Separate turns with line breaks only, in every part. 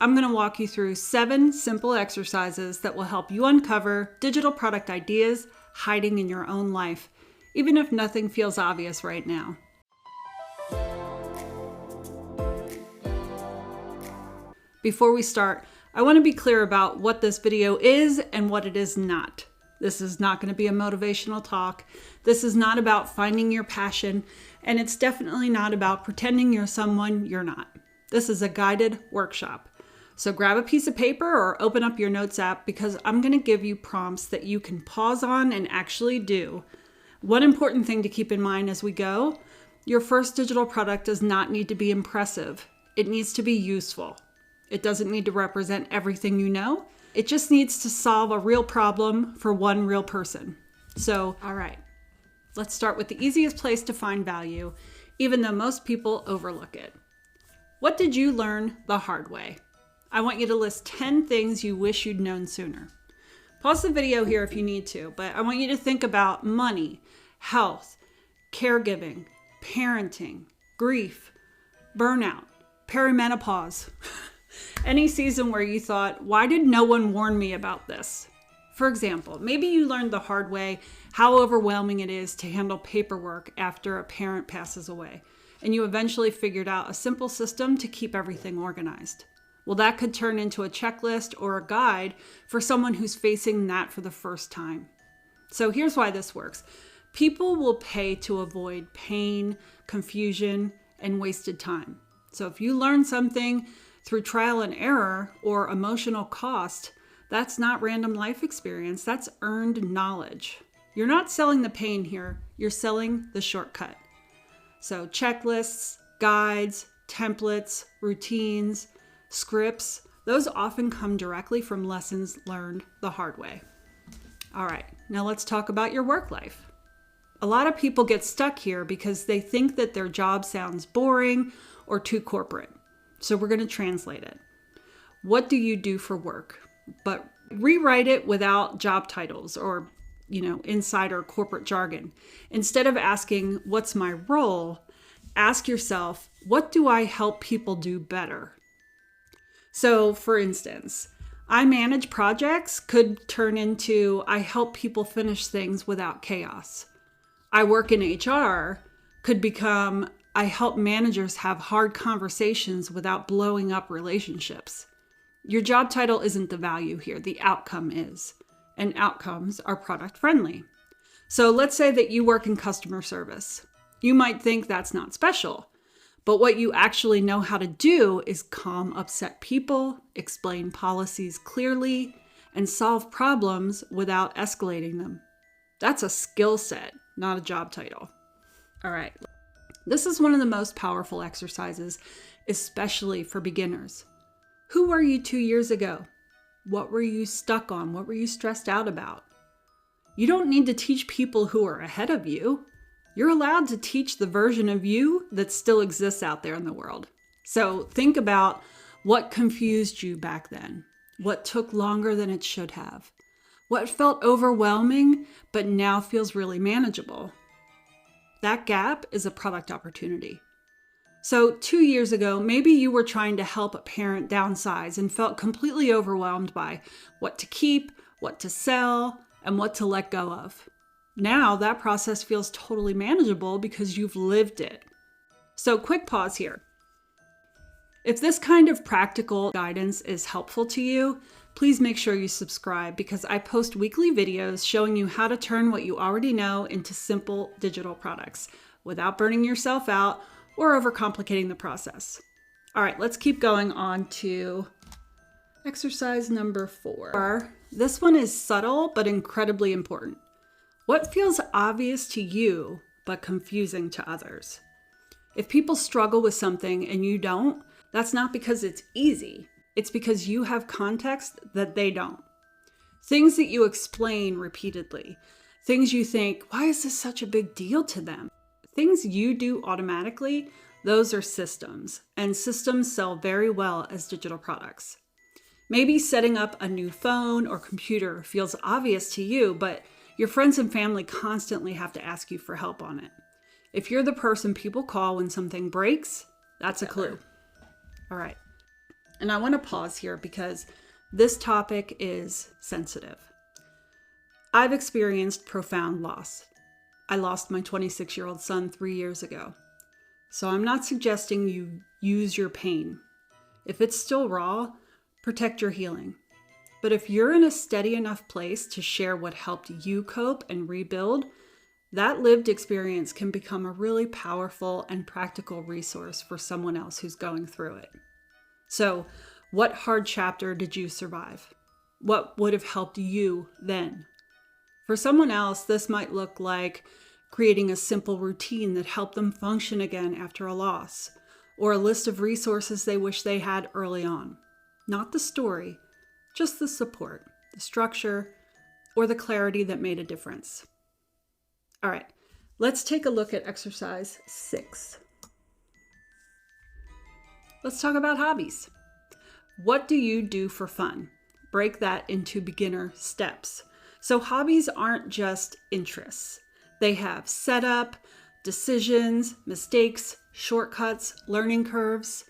I'm going to walk you through 7 simple exercises that will help you uncover digital product ideas hiding in your own life, even if nothing feels obvious right now. Before we start, I want to be clear about what this video is and what it is not. This is not going to be a motivational talk. This is not about finding your passion, and it's definitely not about pretending you're someone you're not. This is a guided workshop. So grab a piece of paper or open up your notes app because I'm going to give you prompts that you can pause on and actually do. One important thing to keep in mind as we go, your first digital product does not need to be impressive. It needs to be useful. It doesn't need to represent everything you know. It just needs to solve a real problem for one real person. So, all right, let's start with the easiest place to find value, even though most people overlook it. What did you learn the hard way? I want you to list 10 things you wish you'd known sooner. Pause the video here if you need to, but I want you to think about money, health, caregiving, parenting, grief, burnout, perimenopause. Any season where you thought, why did no one warn me about this? For example, maybe you learned the hard way how overwhelming it is to handle paperwork after a parent passes away, and you eventually figured out a simple system to keep everything organized. Well, that could turn into a checklist or a guide for someone who's facing that for the first time. So here's why this works. People will pay to avoid pain, confusion, and wasted time. So if you learn something through trial and error or emotional cost, that's not random life experience, that's earned knowledge. You're not selling the pain here, you're selling the shortcut. So checklists, guides, templates, routines, scripts, those often come directly from lessons learned the hard way. All right, now let's talk about your work life. A lot of people get stuck here because they think that their job sounds boring or too corporate. So we're going to translate it. What do you do for work? But rewrite it without job titles or, insider corporate jargon. Instead of asking, what's my role? Ask yourself, what do I help people do better? So for instance, I manage projects could turn into, I help people finish things without chaos. I work in HR could become, I help managers have hard conversations without blowing up relationships. Your job title isn't the value here, the outcome is. And outcomes are product friendly. So let's say that you work in customer service. You might think that's not special, but what you actually know how to do is calm upset people, explain policies clearly, and solve problems without escalating them. That's a skill set, not a job title. All right. This is one of the most powerful exercises, especially for beginners. Who were you 2 years ago? What were you stuck on? What were you stressed out about? You don't need to teach people who are ahead of you. You're allowed to teach the version of you that still exists out there in the world. So think about what confused you back then, what took longer than it should have, what felt overwhelming but now feels really manageable. That gap is a product opportunity. So 2 years ago, maybe you were trying to help a parent downsize and felt completely overwhelmed by what to keep, what to sell, and what to let go of. Now that process feels totally manageable because you've lived it. So quick pause here. If this kind of practical guidance is helpful to you, please make sure you subscribe because I post weekly videos showing you how to turn what you already know into simple digital products without burning yourself out or overcomplicating the process. All right, let's keep going on to exercise number 4. This one is subtle but incredibly important. What feels obvious to you but confusing to others? If people struggle with something and you don't, that's not because it's easy. It's because you have context that they don't. Things that you explain repeatedly. Things you think, why is this such a big deal to them? Things you do automatically, those are systems. And systems sell very well as digital products. Maybe setting up a new phone or computer feels obvious to you, but your friends and family constantly have to ask you for help on it. If you're the person people call when something breaks, that's a clue. All right. And I want to pause here because this topic is sensitive. I've experienced profound loss. I lost my 26-year-old son 3 years ago. So I'm not suggesting you use your pain. If it's still raw, protect your healing. But if you're in a steady enough place to share what helped you cope and rebuild, that lived experience can become a really powerful and practical resource for someone else who's going through it. So, what hard chapter did you survive? What would have helped you then? For someone else, this might look like creating a simple routine that helped them function again after a loss, or a list of resources they wish they had early on. Not the story, just the support, the structure, or the clarity that made a difference. All right, let's take a look at exercise 6. Let's talk about hobbies. What do you do for fun? Break that into beginner steps. So hobbies aren't just interests. They have setup, decisions, mistakes, shortcuts, learning curves.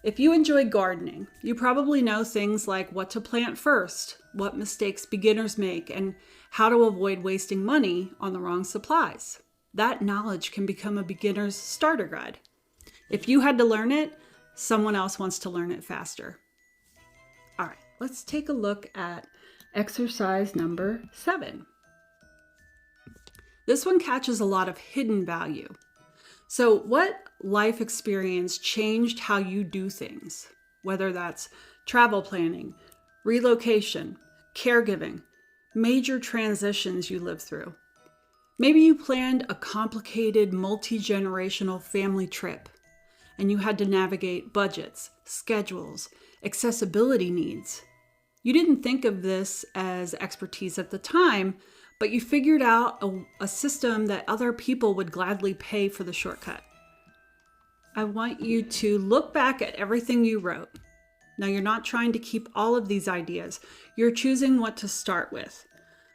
If you enjoy gardening, you probably know things like what to plant first, what mistakes beginners make, and how to avoid wasting money on the wrong supplies. That knowledge can become a beginner's starter guide. If you had to learn it, someone else wants to learn it faster. All right, let's take a look at exercise number 7. This one catches a lot of hidden value. So what life experience changed how you do things? Whether that's travel planning, relocation, caregiving, major transitions you lived through. Maybe you planned a complicated multi-generational family trip and you had to navigate budgets, schedules, accessibility needs. You didn't think of this as expertise at the time, but you figured out a system that other people would gladly pay for the shortcut. I want you to look back at everything you wrote. Now, you're not trying to keep all of these ideas. You're choosing what to start with.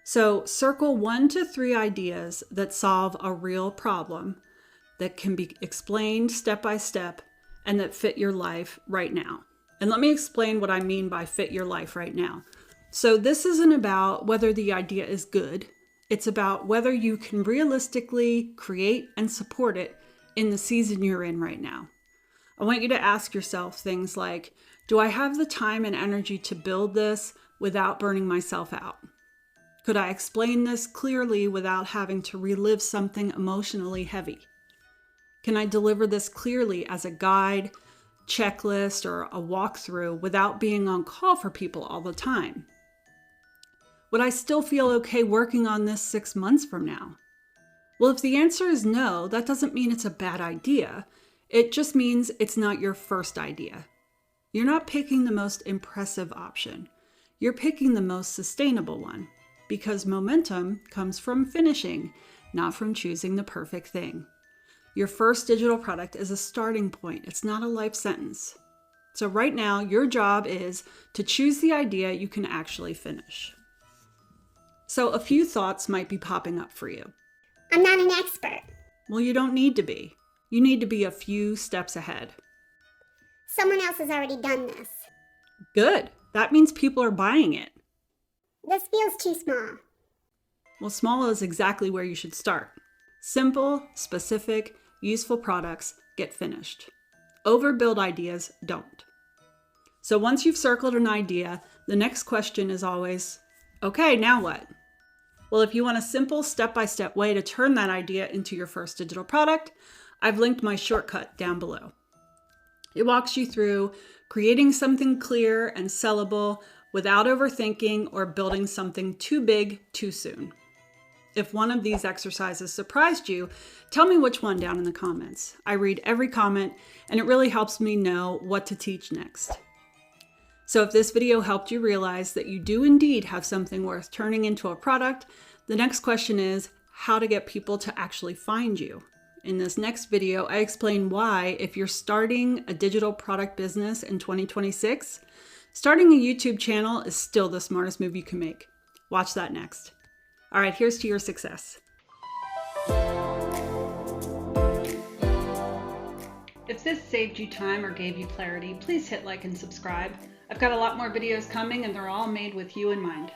So circle 1 to 3 ideas that solve a real problem, that can be explained step by step, and that fit your life right now. And let me explain what I mean by fit your life right now. So this isn't about whether the idea is good. It's about whether you can realistically create and support it in the season you're in right now. I want you to ask yourself things like, do I have the time and energy to build this without burning myself out? Could I explain this clearly without having to relive something emotionally heavy? Can I deliver this clearly as a guide, checklist, or a walkthrough without being on call for people all the time? Would I still feel okay working on this 6 months from now? Well, if the answer is no, that doesn't mean it's a bad idea. It just means it's not your first idea. You're not picking the most impressive option. You're picking the most sustainable one, because momentum comes from finishing, not from choosing the perfect thing. Your first digital product is a starting point. It's not a life sentence. So right now, your job is to choose the idea you can actually finish. So a few thoughts might be popping up for you.
I'm not an expert.
Well, you don't need to be. You need to be a few steps ahead.
Someone else has already done this.
Good. That means people are buying it.
This feels too small.
Well, small is exactly where you should start. Simple, specific, useful products get finished. Overbuild ideas don't. So once you've circled an idea, the next question is always, okay, now what? Well, if you want a simple step-by-step way to turn that idea into your first digital product, I've linked my shortcut down below. It walks you through creating something clear and sellable without overthinking or building something too big too soon. If one of these exercises surprised you, tell me which one down in the comments. I read every comment, and it really helps me know what to teach next. So if this video helped you realize that you do indeed have something worth turning into a product, the next question is how to get people to actually find you. In this next video, I explain why, if you're starting a digital product business in 2026, starting a YouTube channel is still the smartest move you can make. Watch that next. All right, here's to your success. If If this saved you time or gave you clarity, please hit like and subscribe. I've got a lot more videos coming and they're all made with you in mind.